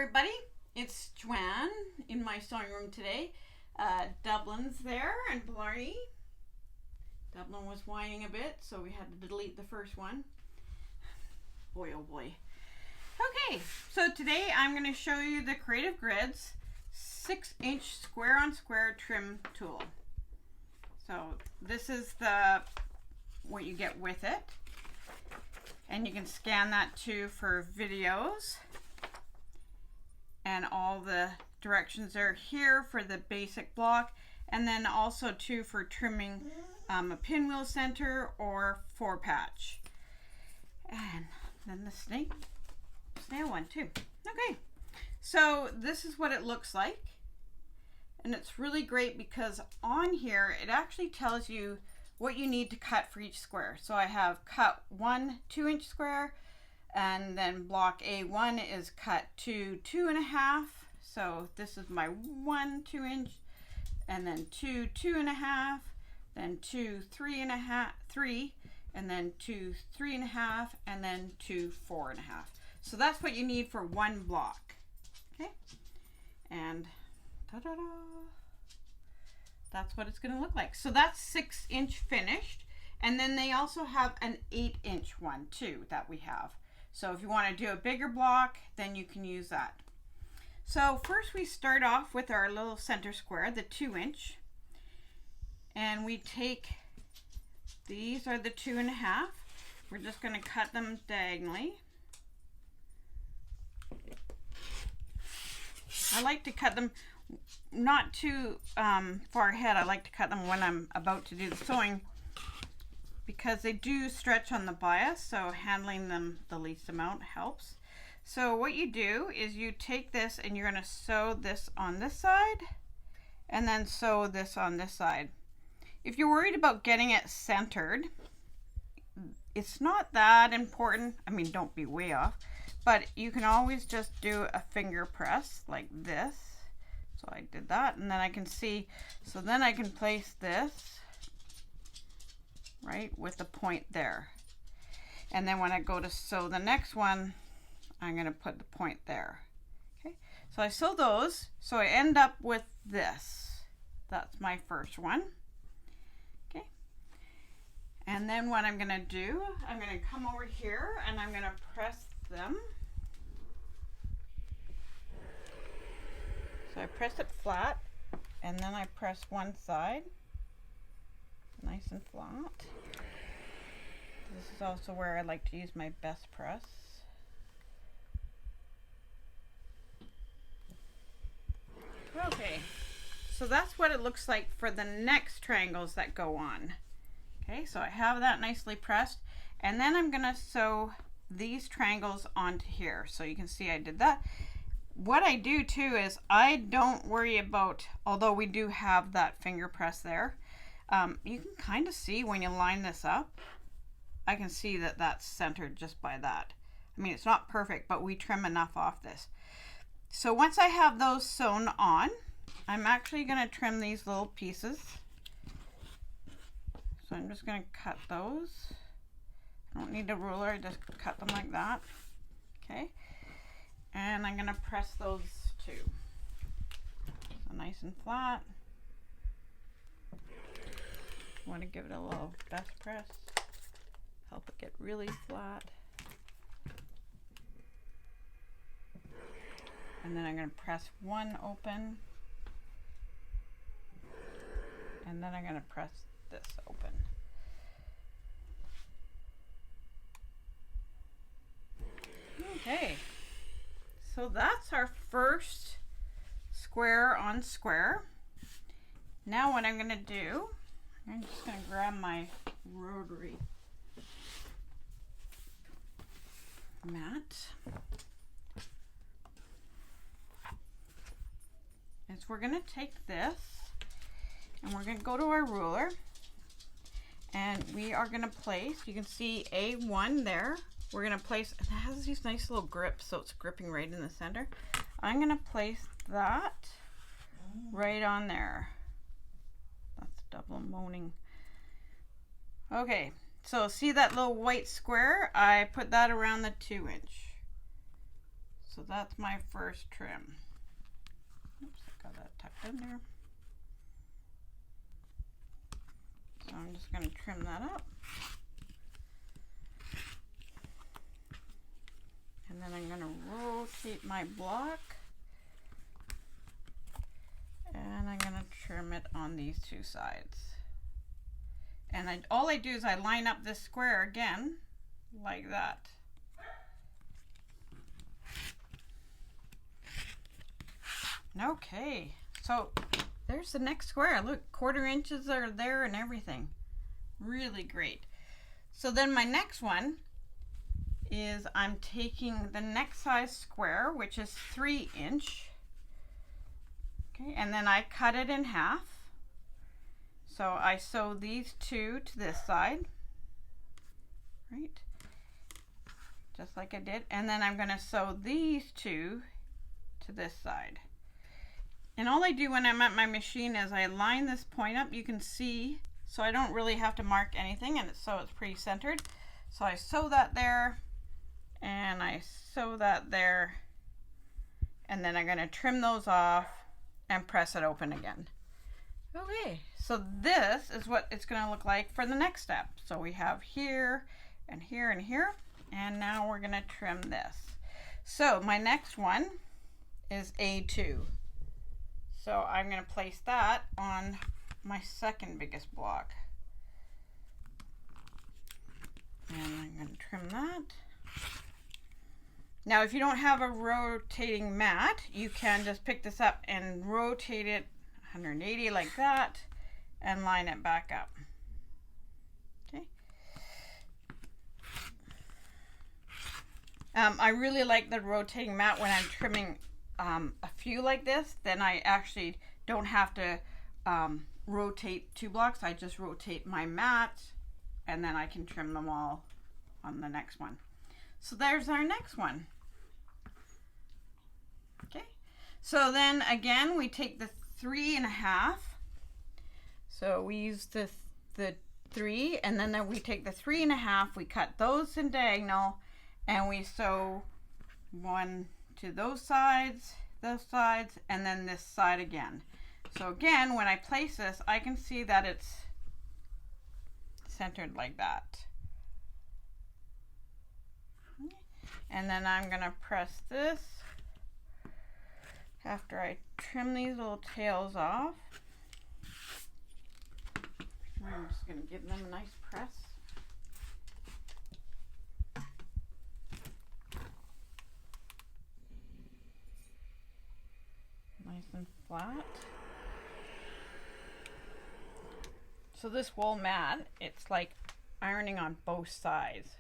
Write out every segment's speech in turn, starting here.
everybody, it's Joanne in my sewing room today. Dublin's there and Blarney. Dublin was whining a bit, so we had to delete the first one. Boy oh boy. Okay, so today I'm going to show you the Creative Grids 6-inch square on square trim tool. So this is what you get with it. And you can scan that too for videos. And all the directions are here for the basic block, and then also too for trimming a pinwheel center or 4-patch. And then the snail one too. Okay, so this is what it looks like, and it's really great because on here it actually tells you what you need to cut for each square. So I have cut 1 2-inch square, and then block A1 is cut to 2.5. So this is my 1 2-inch, and then 2 2.5, then 2 3.5, 3, and then 2 3.5, and then 2 4.5. So that's what you need for one block. Okay, and ta-da-da, that's what it's going to look like. So that's 6-inch finished, and then they also have an 8-inch one too that we have. So if you want to do a bigger block, then you can use that. So first we start off with our little center square, the 2-inch, and we take, these are the 2.5. We're just going to cut them diagonally. I like to cut them not too far ahead. I like to cut them when I'm about to do the sewing, because they do stretch on the bias, so handling them the least amount helps. So what you do is you take this and you're going to sew this on this side and then sew this on this side. If you're worried about getting it centered, it's not that important. I mean, don't be way off, but you can always just do a finger press like this. So I did that, and then I can see, so then I can place this right with the point there, and then when I go to sew the next one, I'm going to put the point there. Okay, so I sew those, so I end up with this. That's my first one. Okay, and then what I'm going to do, I'm going to come over here and I'm going to press them. So I press it flat, and then I press one side nice and flat. This is also where I like to use my best press. Okay, so that's what it looks like for the next triangles that go on. Okay, so I have that nicely pressed, and then I'm going to sew these triangles onto here. So you can see I did that. What I do too is I don't worry about, although we do have that finger press there, you can kind of see when you line this up, I can see that that's centered just by that. I mean, it's not perfect, but we trim enough off this. So once I have those sewn on, I'm actually going to trim these little pieces. So I'm just going to cut those. I don't need a ruler, just cut them like that. Okay. And I'm going to press those too. So nice and flat. Want to give it a little best press, help it get really flat. And then I'm going to press one open, and then I'm going to press this open. Okay, so that's our first square on square. Now what I'm going to do, I'm just going to grab my rotary mat. Is we're going to take this and we're going to go to our ruler, and we are going to place, you can see A1 there. We're going to place, it has these nice little grips, so it's gripping right in the center. I'm going to place that right on there. That's double moaning. Okay, so see that little white square? I put that around the 2-inch. So that's my first trim. Oops, I got that tucked in there. So I'm just going to trim that up. And then I'm going to rotate my block. And I'm going to trim it on these two sides. And all I do is I line up this square again, like that. Okay, so there's the next square. Look, 1/4 inches are there and everything. Really great. So then my next one is I'm taking the next size square, which is 3 inch. Okay, and then I cut it in half. So I sew these two to this side, right? Just like I did. And then I'm going to sew these two to this side. And all I do when I'm at my machine is I line this point up. You can see, so I don't really have to mark anything, and so it's pretty centered. So I sew that there, and I sew that there, and then I'm going to trim those off and press it open again. Okay, so this is what it's going to look like for the next step. So we have here and here and here, and now we're going to trim this. So my next one is A2. So I'm going to place that on my second biggest block. And I'm going to trim that. Now if you don't have a rotating mat, you can just pick this up and rotate it 180 like that and line it back up. Okay. I really like the rotating mat when I'm trimming a few like this. Then I actually don't have to rotate 2 blocks. I just rotate my mat and then I can trim them all on the next one. So there's our next one. Okay, so then again we take the 3.5. So we use the 3, and then we take the 3.5, we cut those in diagonal, and we sew one to those sides, and then this side again. So again, when I place this, I can see that it's centered like that. And then I'm gonna press this after I trim these little tails off. I'm just gonna give them a nice press. Nice and flat. So this wool mat, it's like ironing on both sides.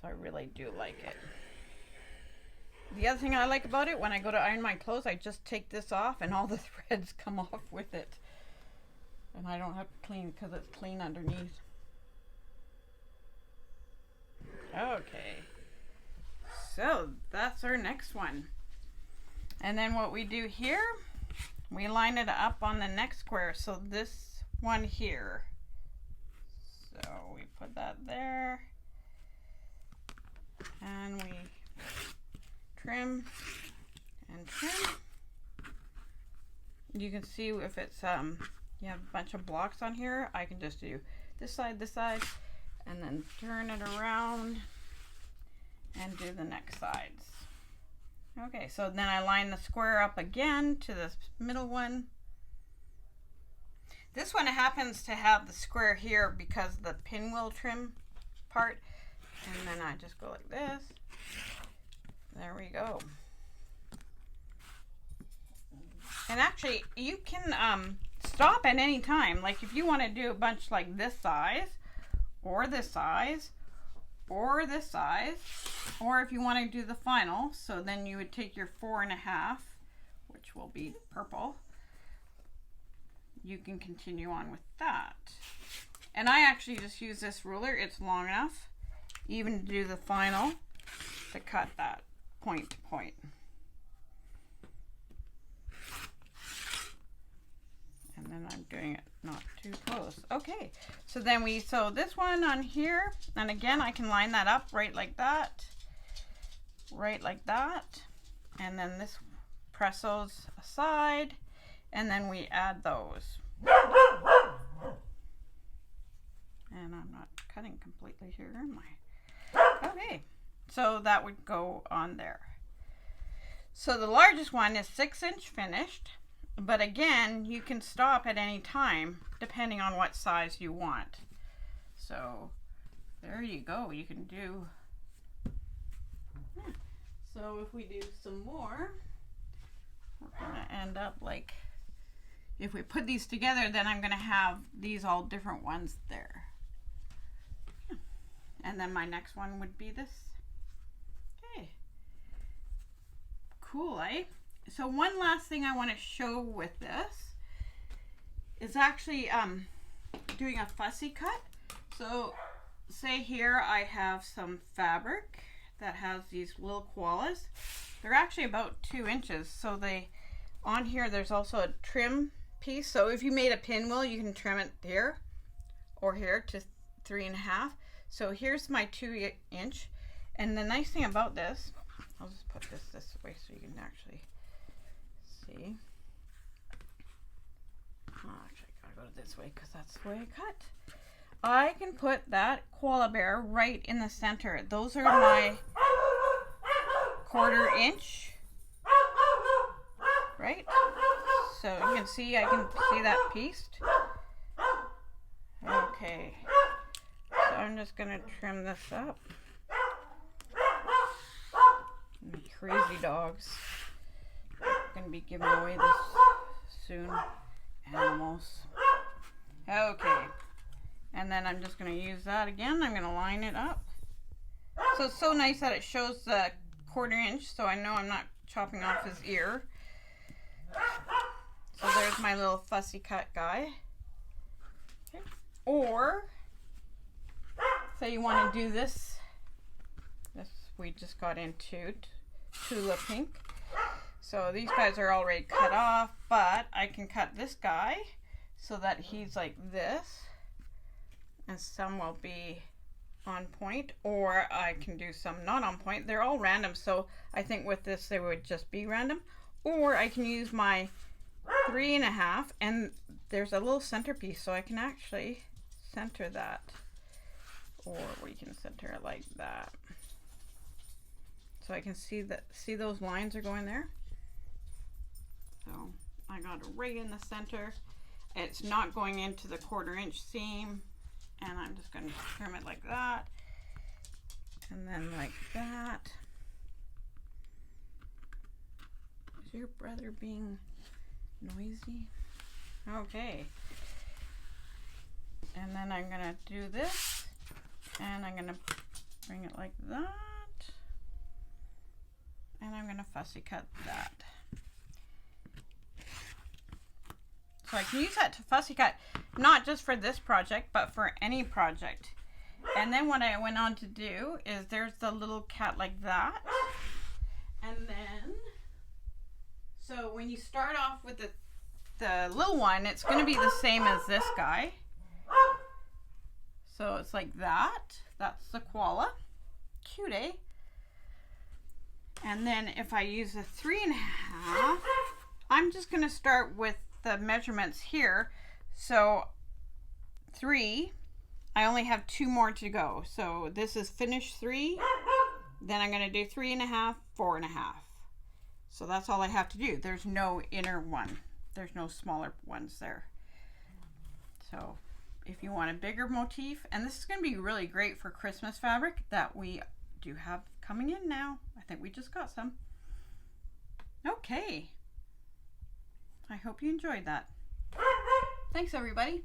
So I really do like it. The other thing I like about it, when I go to iron my clothes, I just take this off and all the threads come off with it. And I don't have to clean because it's clean underneath. Okay. So that's our next one. And then what we do here, we line it up on the next square. So this one here. So we put that there. And we trim and trim. You can see if it's you have a bunch of blocks on here, I can just do this side, and then turn it around and do the next sides. Okay, so then I line the square up again to the middle one. This one happens to have the square here because of the pinwheel trim part. And then I just go like this. There we go. And actually, you can stop at any time. Like if you want to do a bunch like this size, or this size, or this size, or if you want to do the final, so then you would take your 4.5, which will be purple. You can continue on with that. And I actually just use this ruler. It's long enough, even to do the final, to cut that point to point. And then I'm doing it not too close. Okay, so then we sew this one on here, and again I can line that up right like that, right like that. And then this, press those aside, and then we add those. And I'm not cutting completely here, am I? Okay, so that would go on there. So the largest one is 6-inch finished, but again, you can stop at any time depending on what size you want. So there you go, you can do. So if we do some more, we're gonna end up like, if we put these together, then I'm gonna have these all different ones there. Yeah. And then my next one would be this. Okay. Cool, eh? So one last thing I want to show with this is actually doing a fussy cut. So say here I have some fabric that has these little koalas. They're actually about 2 inches. So they, on here there's also a trim piece. So if you made a pinwheel, you can trim it here or here to 3.5. So here's my 2-inch. And the nice thing about this, I'll just put this way so you can actually see. Oh, actually I gotta go this way because that's the way I cut. I can put that koala bear right in the center. Those are my 1/4 inch, right? So you can see, I can see that piece. Okay, so I'm just gonna trim this up. Crazy dogs. I'm gonna be giving away this soon. Animals. Okay. And then I'm just going to use that again. I'm going to line it up. So it's so nice that it shows the 1/4 inch, so I know I'm not chopping off his ear. So there's my little fussy cut guy. Okay. Or, say you want to do this. This we just got into Tula Pink. So these guys are already cut off, but I can cut this guy so that he's like this. And some will be on point, or I can do some not on point. They're all random, so I think with this they would just be random. Or I can use my 3.5, and there's a little centerpiece, so I can actually center that. Or we can center it like that. So I can see that, see those lines are going there. So I got it right in the center. It's not going into the 1/4 inch seam. And I'm just going to trim it like that, and then like that. Is your brother being noisy? Okay. And then I'm going to do this, and I'm going to bring it like that, and I'm going to fussy cut that. So I can use that to fussy cut, not just for this project, but for any project. And then what I went on to do is there's the little cat like that. And then, so when you start off with the little one, it's going to be the same as this guy. So it's like that. That's the koala. Cute, eh? And then if I use a 3.5, I'm just going to start with the measurements here. So 3, I only have 2 more to go. So this is finished 3, then I'm going to do 3.5, 4.5. So that's all I have to do. There's no inner one. There's no smaller ones there. So if you want a bigger motif, and this is going to be really great for Christmas fabric that we do have coming in now. I think we just got some. Okay. I hope you enjoyed that. Thanks, everybody.